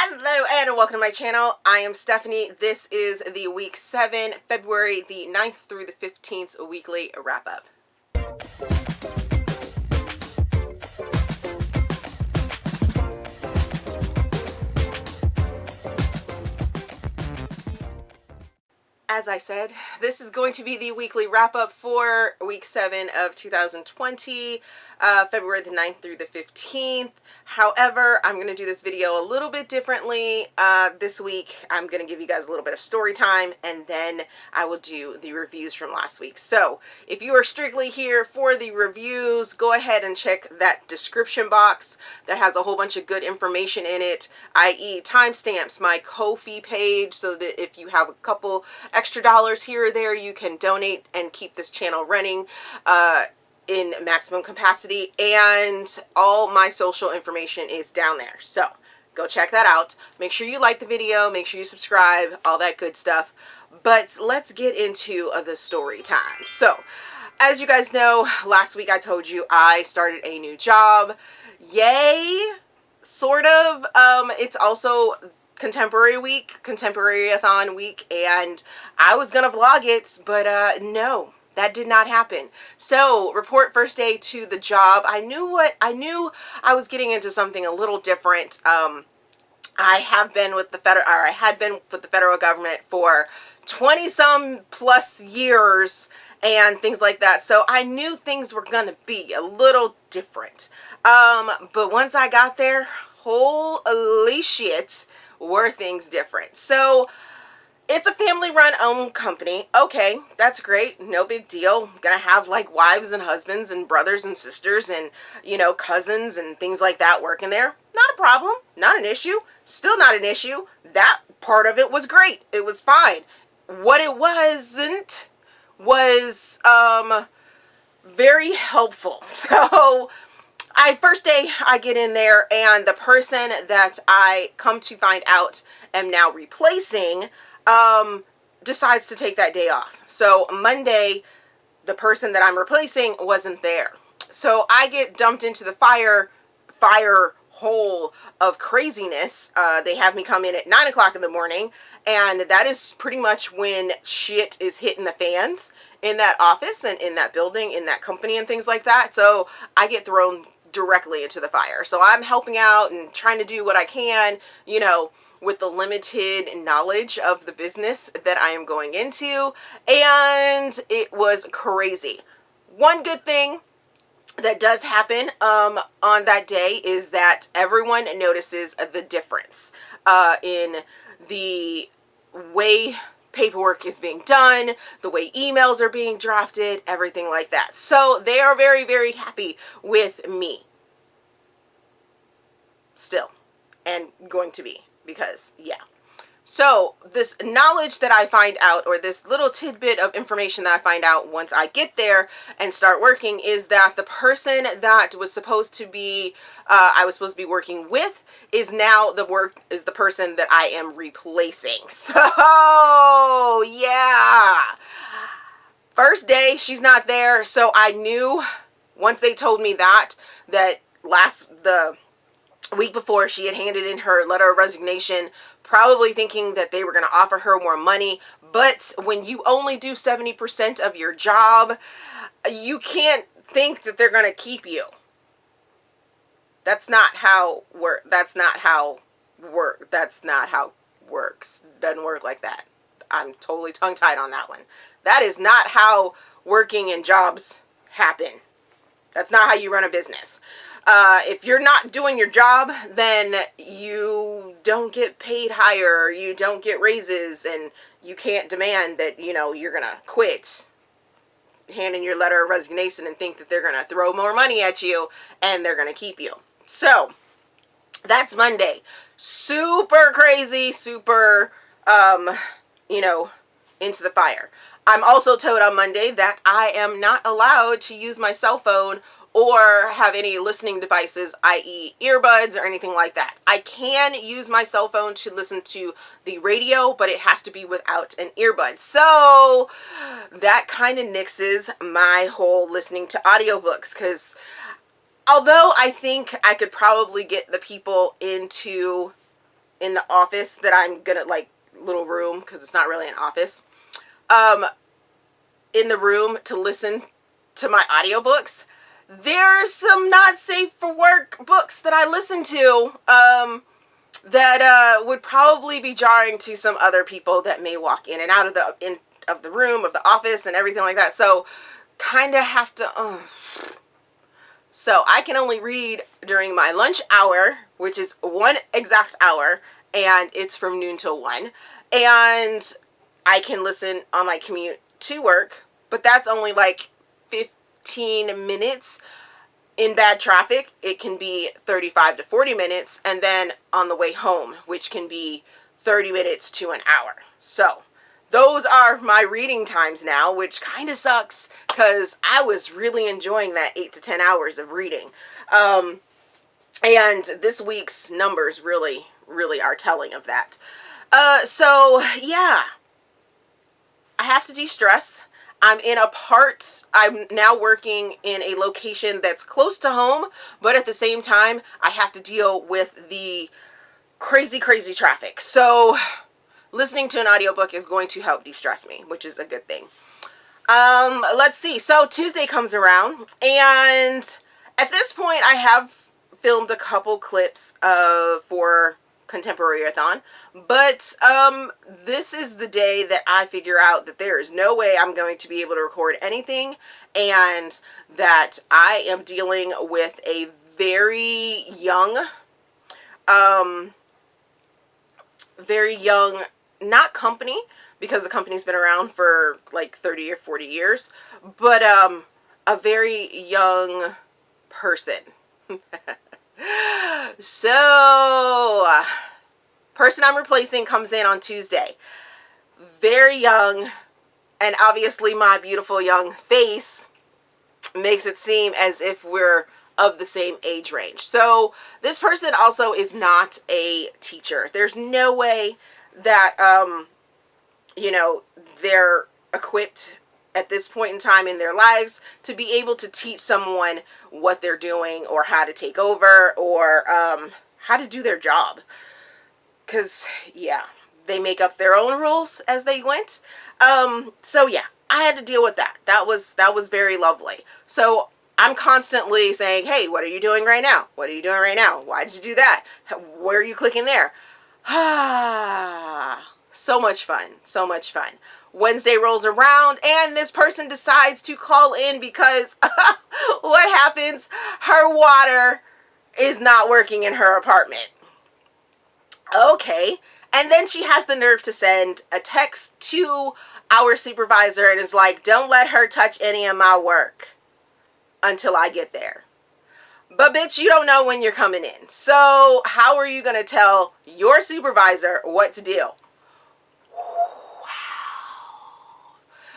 Hello and welcome to my channel. I am Stephanie. This is the week 7, February the 9th through the 15th weekly wrap up. As I said, this is going to be the weekly wrap-up for week 7 of 2020, February the 9th through the 15th. However, I'm going to do this video a little bit differently. This week, I'm going to give you guys a little bit of story time, and then I will do the reviews from last week. So, if you are strictly here for the reviews, go ahead and check that description box that has a whole bunch of good information in it, i.e. timestamps, my Ko-fi page, so that if you have a couple extra dollars here or there, you can donate and keep this channel running in maximum capacity, and all my social information is down there, so go check that out. Make sure you like the video, make sure you subscribe, all that good stuff. But let's get into the story time. So as you guys know, last week I told you I started a new job. Yay, sort of. It's also contemporary week, contemporary-a-thon week, and I was gonna vlog it, but no, that did not happen. So, report first day to the job. I knew I was getting into something a little different. I had been with the federal government for 20-some plus years and things like that. So I knew things were gonna be a little different. But once I got there, holy shit, were things different. So it's a family-run owned company. Okay, that's great. No big deal. Gonna have like wives and husbands and brothers and sisters and, you know, cousins and things like that working there. Not a problem. Not an issue. Still not an issue. That part of it was great. It was fine. What it wasn't was very helpful. So first day I get in there, and the person that I come to find out am now replacing decides to take that day off. So Monday, the person that I'm replacing wasn't there. So I get dumped into the fire hole of craziness. They have me come in at 9 o'clock in the morning, and that is pretty much when shit is hitting the fans in that office and in that building, in that company and things like that. So I get thrown directly into the fire. So I'm helping out and trying to do what I can, you know, with the limited knowledge of the business that I am going into, and it was crazy. One good thing that does happen on that day is that everyone notices the difference in the way paperwork is being done, the way emails are being drafted, everything like that. So they are very, very happy with me still, and going to be, because yeah. So this knowledge that I find out, or this little tidbit of information that I find out once I get there and start working, is that the person that was supposed to be I was supposed to be working with is now the person that I am replacing. So yeah, first day she's not there. So I knew once they told me that the week before, she had handed in her letter of resignation, probably thinking that they were going to offer her more money. But when you only do 70% of your job, you can't think that they're going to keep you. That's not how works. Doesn't work like that. I'm totally tongue-tied on that one. That is not how working in jobs happen. That's not how you run a business. If you're not doing your job, then you don't get paid higher, you don't get raises, and you can't demand that, you know, you're gonna quit, hand in your letter of resignation and think that they're gonna throw more money at you and they're gonna keep you. So that's Monday. Super crazy, super, you know, into the fire. I'm also told on Monday that I am not allowed to use my cell phone or have any listening devices, i.e. earbuds or anything like that. I can use my cell phone to listen to the radio, but it has to be without an earbud. So that kind of nixes my whole listening to audiobooks, because although I think I could probably get the people into in the office that I'm gonna, like, little room, because it's not really an office, in the room to listen to my audiobooks, there's some not safe for work books that I listen to that would probably be jarring to some other people that may walk in and out of the room, of the office, and everything like that. So kind of have to so I can only read during my lunch hour, which is 1 exact hour, and it's from noon till 1. And I can listen on my commute to work, but that's only like 15 minutes. In bad traffic, it can be 35 to 40 minutes, and then on the way home, which can be 30 minutes to an hour. So those are my reading times now, which kind of sucks because I was really enjoying that 8 to 10 hours of reading. And this week's numbers really, really are telling of that. So yeah, I have to de-stress. I'm now working in a location that's close to home, but at the same time, I have to deal with the crazy, crazy traffic. So listening to an audiobook is going to help de-stress me, which is a good thing. Let's see. So Tuesday comes around, and at this point, I have filmed a couple clips for Contemporary-a-thon, but this is the day that I figure out that there is no way I'm going to be able to record anything, and that I am dealing with a very young, not company, because the company's been around for like 30 or 40 years, but a very young person. So, person I'm replacing comes in on Tuesday. Very young, and obviously my beautiful young face makes it seem as if we're of the same age range. So, this person also is not a teacher. There's no way that, you know, they're equipped at this point in time in their lives to be able to teach someone what they're doing, or how to take over, or how to do their job. Because, yeah, they make up their own rules as they went. So, yeah, I had to deal with that. That was very lovely. So, I'm constantly saying, hey, what are you doing right now? What are you doing right now? Why did you do that? Where are you clicking there? So much fun. So much fun. Wednesday rolls around, and this person decides to call in because what happens? Her water is not working in her apartment. Okay. And then she has the nerve to send a text to our supervisor and is like, don't let her touch any of my work until I get there. But bitch, you don't know when you're coming in. So how are you going to tell your supervisor what to do?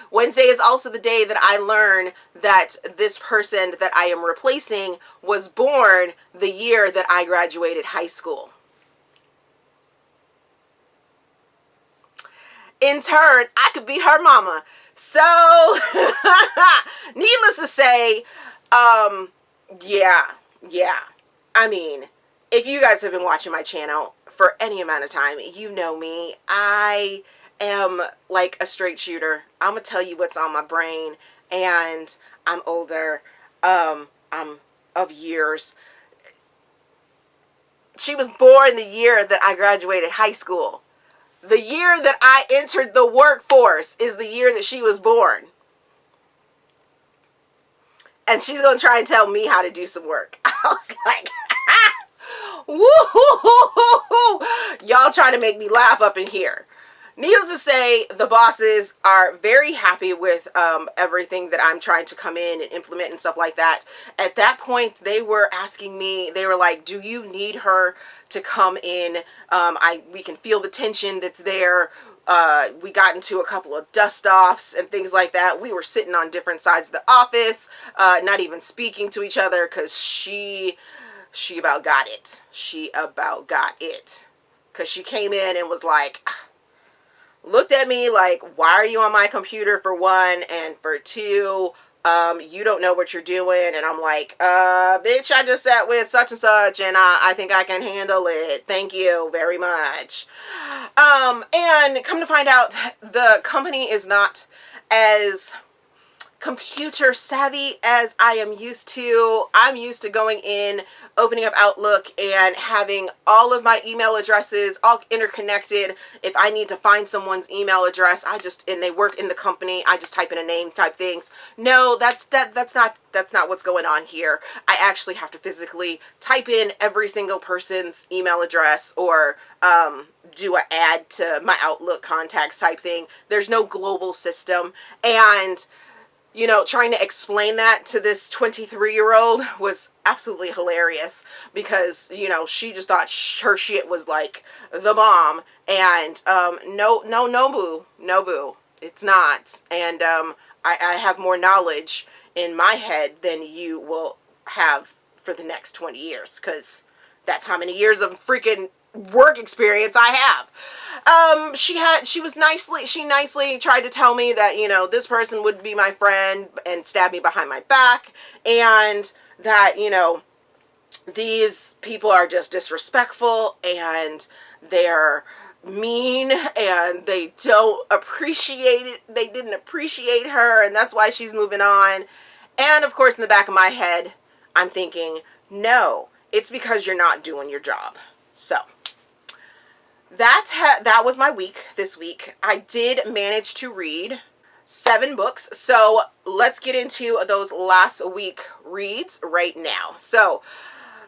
Wednesday is also the day that I learn that this person that I am replacing was born the year that I graduated high school. In turn, I could be her mama. So, needless to say, yeah. I mean, if you guys have been watching my channel for any amount of time, you know me. I am like a straight shooter. I'm gonna tell you what's on my brain, and I'm older. I'm of years. She was born the year that I graduated high school. The year that I entered the workforce is the year that she was born. And she's gonna try and tell me how to do some work. I was like, woo-hoo-hoo-hoo-hoo. Y'all trying to make me laugh up in here. Needless to say, the bosses are very happy with everything that I'm trying to come in and implement and stuff like that. At that point, they were asking me, they were like, do you need her to come in? We can feel the tension that's there. We got into a couple of dust-offs and things like that. We were sitting on different sides of the office, not even speaking to each other, because she about got it. She about got it. Because she came in and was like, looked at me like, why are you on my computer, for one, and for two, you don't know what you're doing. And I'm like, bitch, I just sat with such and such, and I think I can handle it. Thank you very much. And come to find out, the company is not as computer savvy as I am used to. I'm used to going in, opening up Outlook, and having all of my email addresses all interconnected. If I need to find someone's email address, and they work in the company, I just type in a name, type things. No, that's not what's going on here. I actually have to physically type in every single person's email address, or do an add to my Outlook contacts type thing. There's no global system. And trying to explain that to this 23-year-old was absolutely hilarious, because, she just thought her shit was like the bomb. And no boo, it's not. And I have more knowledge in my head than you will have for the next 20 years, because that's how many years of freaking work experience I have. She nicely tried to tell me that, this person would be my friend, and stab me behind my back, and that, these people are just disrespectful, and they're mean, and they don't appreciate it. They didn't appreciate her, and that's why she's moving on. And of course, in the back of my head, I'm thinking, no, it's because you're not doing your job. So that was my week this week. I did manage to read 7 books. So let's get into those last week reads right now. So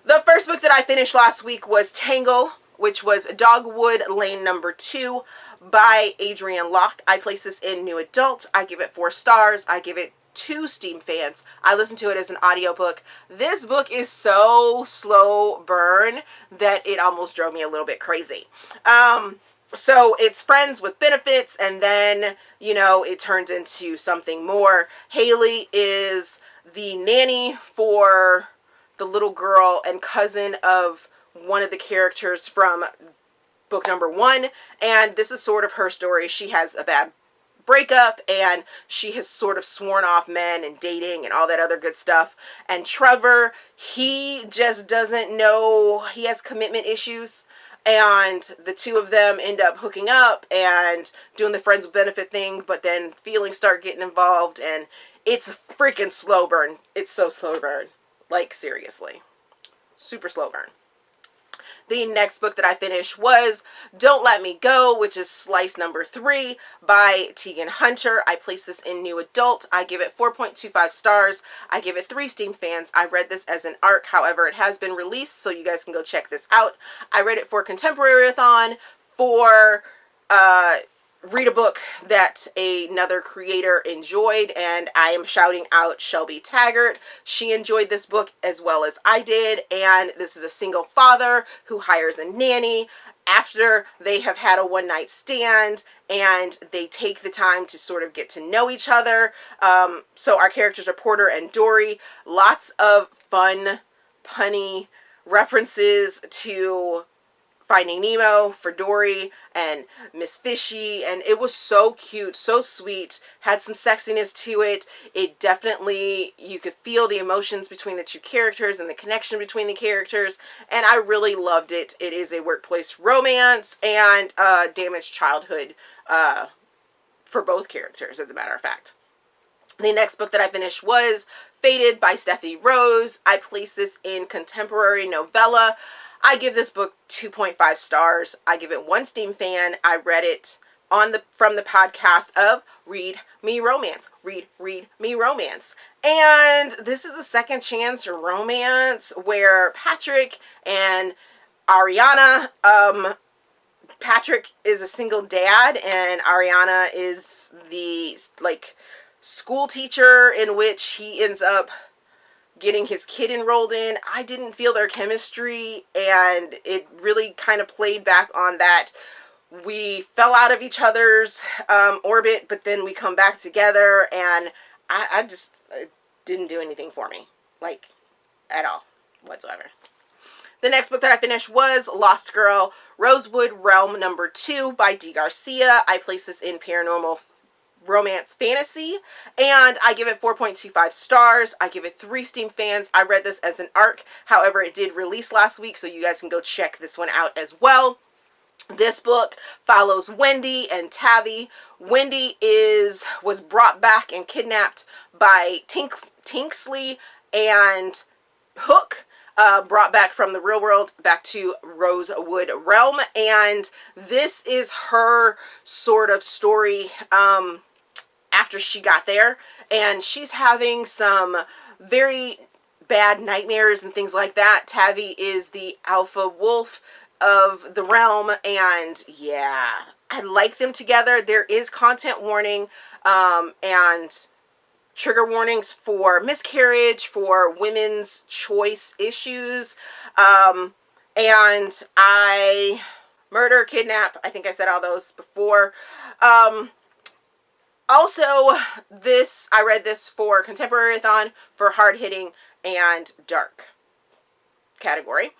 the first book that I finished last week was Tangle, which was Dogwood Lane number 2 by Adriana Locke. I place this in New Adult. I give it 4 stars. I give it 2 Steam fans. I listened to it as an audiobook. This book is so slow burn that it almost drove me a little bit crazy. So it's friends with benefits, and then, it turns into something more. Haley is the nanny for the little girl and cousin of one of the characters from book number 1, and this is sort of her story. She has a bad breakup, and she has sort of sworn off men and dating and all that other good stuff. And Trevor, he just doesn't know, he has commitment issues, and the two of them end up hooking up and doing the friends with benefit thing, but then feelings start getting involved, and it's a freaking slow burn. It's so slow burn. Like, seriously. Super slow burn. The next book that I finished was Don't Let Me Go, which is Slice number 3 by Teagan Hunter. I place this in New Adult. I give it 4.25 stars. I give it 3 Steam fans. I read this as an ARC. However, it has been released, so you guys can go check this out. I read it for Contemporary-a-thon, for read a book that another creator enjoyed, and I am shouting out Shelby Taggart. She enjoyed this book as well as I did, and this is a single father who hires a nanny after they have had a one-night stand, and they take the time to sort of get to know each other. So our characters are Porter and Dory. Lots of fun, punny references to Finding Nemo for Dory and Miss Fishy, and it was so cute, so sweet, had some sexiness to it. It definitely, you could feel the emotions between the two characters and the connection between the characters, and I really loved it. It is a workplace romance and damaged childhood for both characters, as a matter of fact. The next book that I finished was Fated by Stephs Rose. I placed this in Contemporary Novella. I give this book 2.5 stars. I give it 1 Steam fan. I read it from the podcast of Read Me Romance. Read Me Romance. And this is a second chance romance where Patrick and Ariana, Patrick is a single dad, and Ariana is the, school teacher in which he ends up getting his kid enrolled in. I didn't feel their chemistry, and it really kind of played back on that. We fell out of each other's orbit, but then we come back together, and I just, it didn't do anything for me, at all, whatsoever. The next book that I finished was Lost Girl, Rosewood Realm number 2 by D. Garcia. I placed this in Paranormal romance fantasy, and I give it 4.25 stars. I give it 3 Steam fans. I read this as an arc. However, it did release last week, so you guys can go check this one out as well. This book follows Wendy and Tavi. Wendy was brought back and kidnapped by Tinksley and Hook, brought back from the real world back to Rosewood Realm, and this is her sort of story after she got there, and she's having some very bad nightmares and things like that. Tavi is the alpha wolf of the realm, and yeah, I like them together. There is content warning and trigger warnings for miscarriage, for women's choice issues, and murder, kidnap, I think I said all those before. Also, I read this for Contemporary-a-thon for hard-hitting and dark category.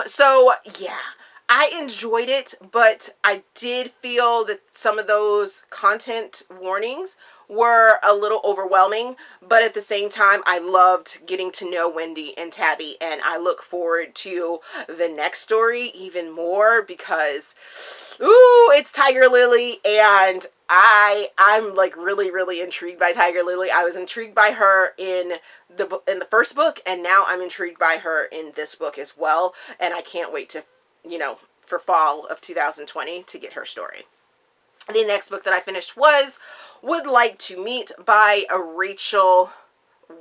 So yeah, I enjoyed it, but I did feel that some of those content warnings were a little overwhelming, but at the same time, I loved getting to know Wendy and Tavi, and I look forward to the next story even more because, ooh, it's Tiger Lily, and I'm like really intrigued by Tiger Lily. I was intrigued by her in the first book, and now I'm intrigued by her in this book as well, and I can't wait to, for fall of 2020 to get her story. The next book that I finished was Would Like to Meet by Rachel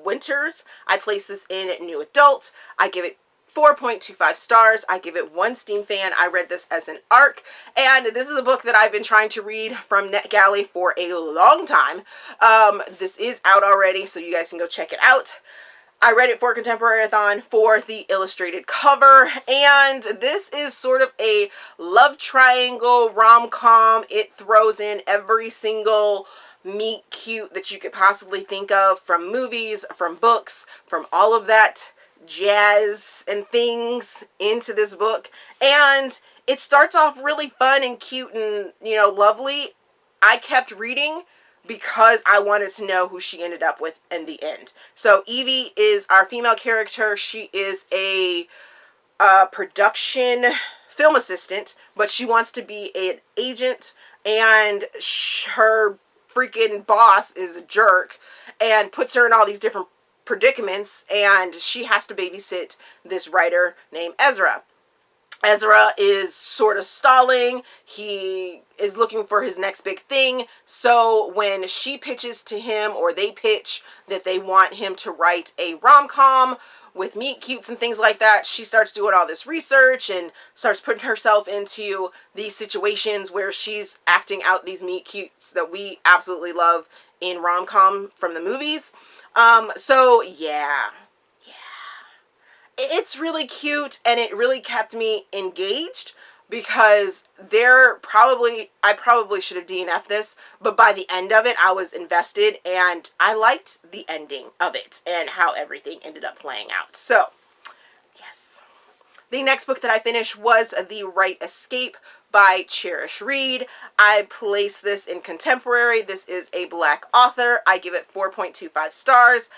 Winters. I placed this in new adult. I give it 4.25 stars. I give it 1 Steam fan. I read this as an arc, and this is a book that I've been trying to read from NetGalley for a long time. This is out already, so you guys can go check it out. I read it for Contemporary-a-thon for the illustrated cover, and this is sort of a love triangle rom-com. It throws in every single meet cute that you could possibly think of from movies, from books, from all of that jazz and things into this book, and it starts off really fun and cute and lovely. I kept reading because I wanted to know who she ended up with in the end. So Evie is our female character. She is a production film assistant, but she wants to be an agent, and her freaking boss is a jerk and puts her in all these different predicaments, and she has to babysit this writer named Ezra. Ezra is sort of stalling. He is looking for his next big thing. So when she pitches to him, or they pitch that they want him to write a rom-com with meet cutes and things like that, she starts doing all this research and starts putting herself into these situations where she's acting out these meet cutes that we absolutely love in rom-com from the movies. So yeah. It's really cute, and it really kept me engaged because I probably should have DNF'd this, but by the end of it, I was invested, and I liked the ending of it and how everything ended up playing out. So, yes. The next book that I finished was The Right Escape by Charish Reid. I placed this in contemporary. This is a Black author. I give it 4.25 stars.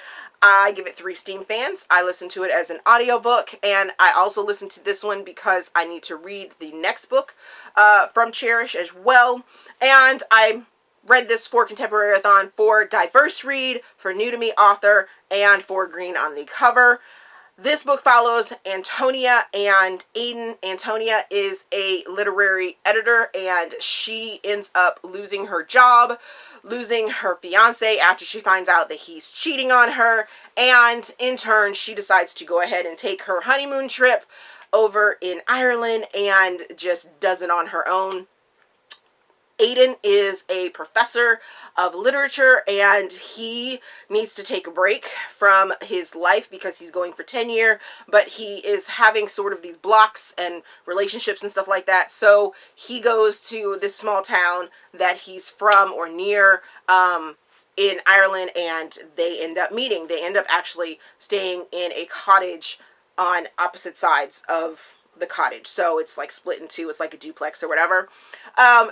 I give it 3 Steam fans. I listened to it as an audiobook, and I also listened to this one because I need to read the next book from Charish as well. And I read this for Contemporary-a-thon for diverse read, for new to me author, and for green on the cover. This book follows Antonia and Aiden. Antonia is a literary editor, and she ends up losing her job, losing her fiance after she finds out that he's cheating on her, and in turn she decides to go ahead and take her honeymoon trip over in Ireland and just does it on her own. Aiden is a professor of literature, and he needs to take a break from his life because he's going for tenure, but he is having sort of these blocks and relationships and stuff like that. So he goes to this small town that he's from or near in Ireland, and they end up meeting. They end up actually staying in a cottage on opposite sides of the cottage, so it's like split in two. It's like a duplex or whatever.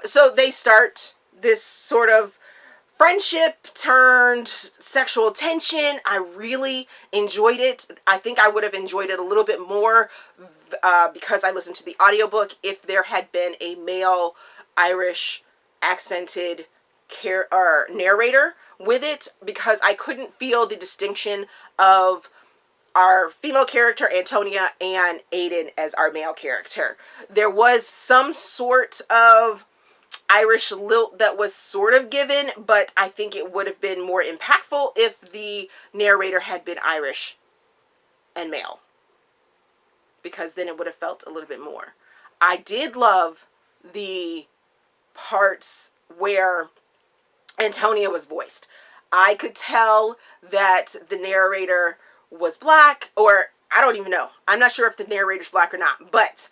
So they start this sort of friendship turned sexual tension. I really enjoyed it. I think I would have enjoyed it a little bit more because I listened to the audiobook if there had been a male Irish accented narrator with it, because I couldn't feel the distinction of our female character Antonia and Aiden as our male character. There was some sort of Irish lilt that was sort of given, but I think it would have been more impactful if the narrator had been Irish and male, because then it would have felt a little bit more. I did love the parts where Antonia was voiced. I could tell that the narrator was black, or I don't even know. I'm not sure if the narrator's black or not, but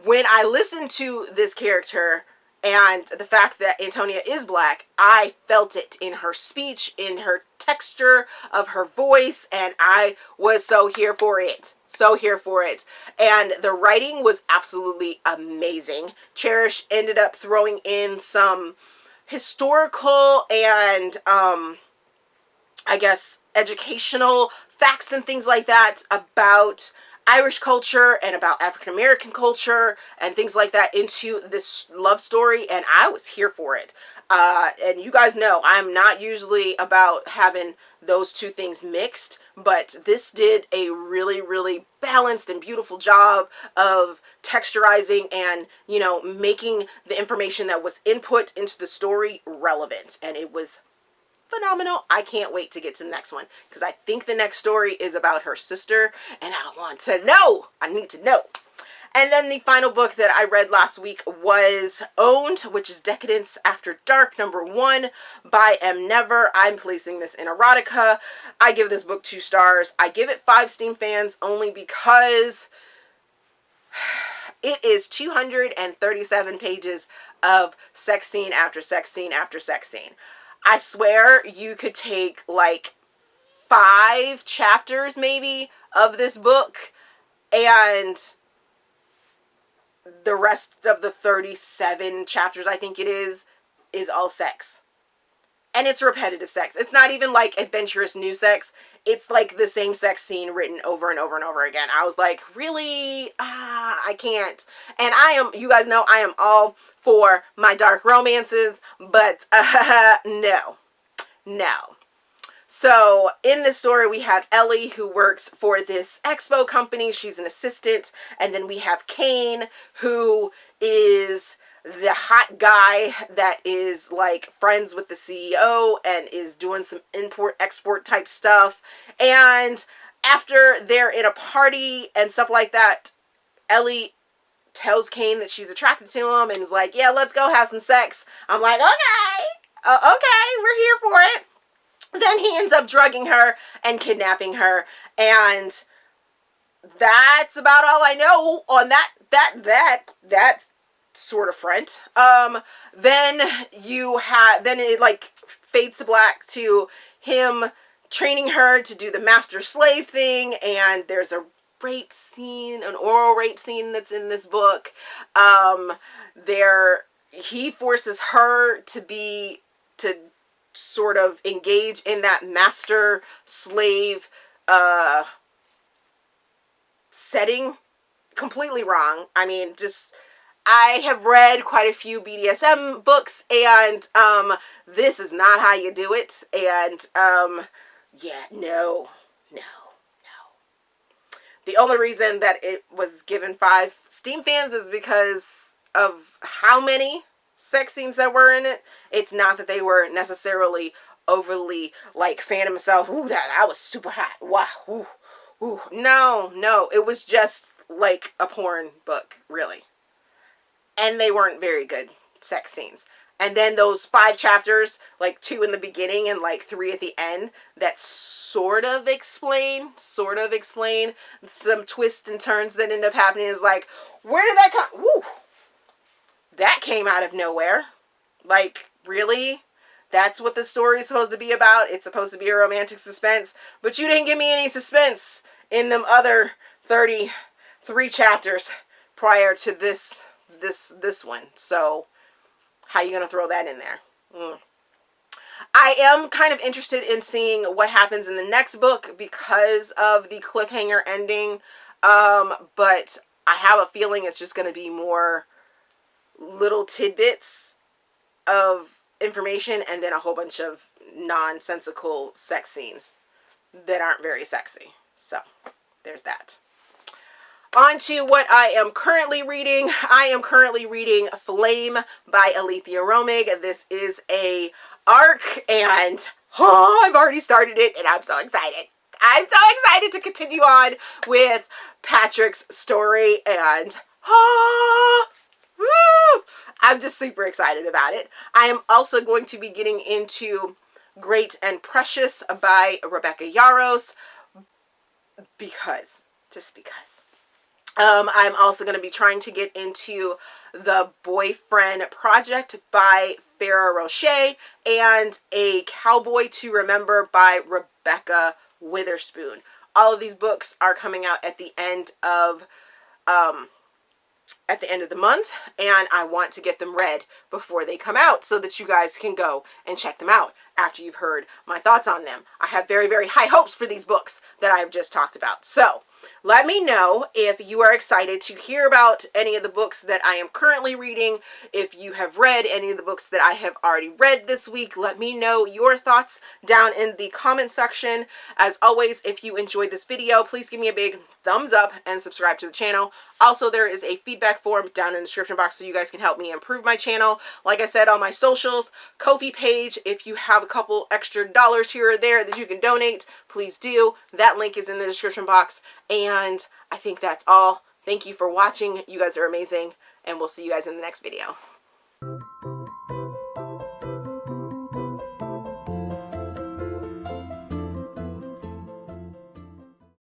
when I listened to this character and the fact that Antonia is black, I felt it in her speech, in her texture of her voice, and I was so here for it. So here for it. And the writing was absolutely amazing. Charish ended up throwing in some historical and I guess educational facts and things like that about Irish culture and about African American culture and things like that into this love story, and I was here for it. And you guys know I'm not usually about having those two things mixed, but this did a really, really balanced and beautiful job of texturizing and, you know, making the information that was input into the story relevant, and it was phenomenal. I can't wait to get to the next one, because I think the next story is about her sister, and I want to know. I need to know. And then the final book that I read last week was Owned, which is Decadence After Dark, #1 by M. Never. I'm placing this in erotica. I give this book 2 stars. I give it 5 Steam fans only because it is 237 pages of sex scene after sex scene after sex scene. I swear you could take like 5 chapters maybe of this book, and the rest of the 37 chapters, I think it is all sex. And it's repetitive sex. It's not even like adventurous new sex. It's like the same sex scene written over and over and over again. I was like, really? I can't. And you guys know I am all for my dark romances, but no. So in this story, we have Ellie, who works for this expo company. She's an assistant. And then we have Kane, who is the hot guy that is like friends with the CEO and is doing some import-export type stuff. And after they're in a party and stuff like that, Ellie tells Kane that she's attracted to him and is like, yeah, let's go have some sex. I'm like, okay, we're here for it. Then he ends up drugging her and kidnapping her, and that's about all I know on that sort of front. Then it like fades to black to him training her to do the master slave thing, and there's a rape scene, an oral rape scene that's in this book. He forces her to sort of engage in that master slave setting. Completely wrong. I mean, I have read quite a few BDSM books, and this is not how you do it. And yeah, no. The only reason that it was given 5 Steam fans is because of how many sex scenes that were in it. It's not that they were necessarily overly like fan of myself. Ooh, that was super hot. Wow. Ooh. No. It was just like a porn book, really. And they weren't very good sex scenes. And then those 5 chapters, like 2 in the beginning and like 3 at the end, that sort of explain some twists and turns that end up happening. Is like, where did that come? Woo! That came out of nowhere. Like, really? That's what the story is supposed to be about? It's supposed to be a romantic suspense, but you didn't give me any suspense in them other 33 chapters prior to this one. So, how you gonna throw that in there? I am kind of interested in seeing what happens in the next book because of the cliffhanger ending. But I have a feeling it's just going to be more little tidbits of information and then a whole bunch of nonsensical sex scenes that aren't very sexy. So there's that. On to what I am currently reading. I am currently reading Flame by Aleatha Romig. This is a arc and I've already started it and I'm so excited. I'm so excited to continue on with Patrick's story and I'm just super excited about it. I am also going to be getting into Great and Precious by Rebekah Yarros just because. I'm also going to be trying to get into The Boyfriend Project by Farrah Rochon and A Cowboy to Remember by Rebekah Weatherspon. All of these books are coming out at the end of the month, and I want to get them read before they come out so that you guys can go and check them out after you've heard my thoughts on them. I have very, very high hopes for these books that I've just talked about. So let me know if you are excited to hear about any of the books that I am currently reading. If you have read any of the books that I have already read this week, let me know your thoughts down in the comment section. As always, if you enjoyed this video, please give me a big thumbs up and subscribe to the channel. Also, there is a feedback form down in the description box so you guys can help me improve my channel. Like I said, on my socials, Ko-fi page, if you have a couple extra dollars here or there that you can donate, please do. That link is in the description box. And I think that's all. Thank you for watching. You guys are amazing. And we'll see you guys in the next video.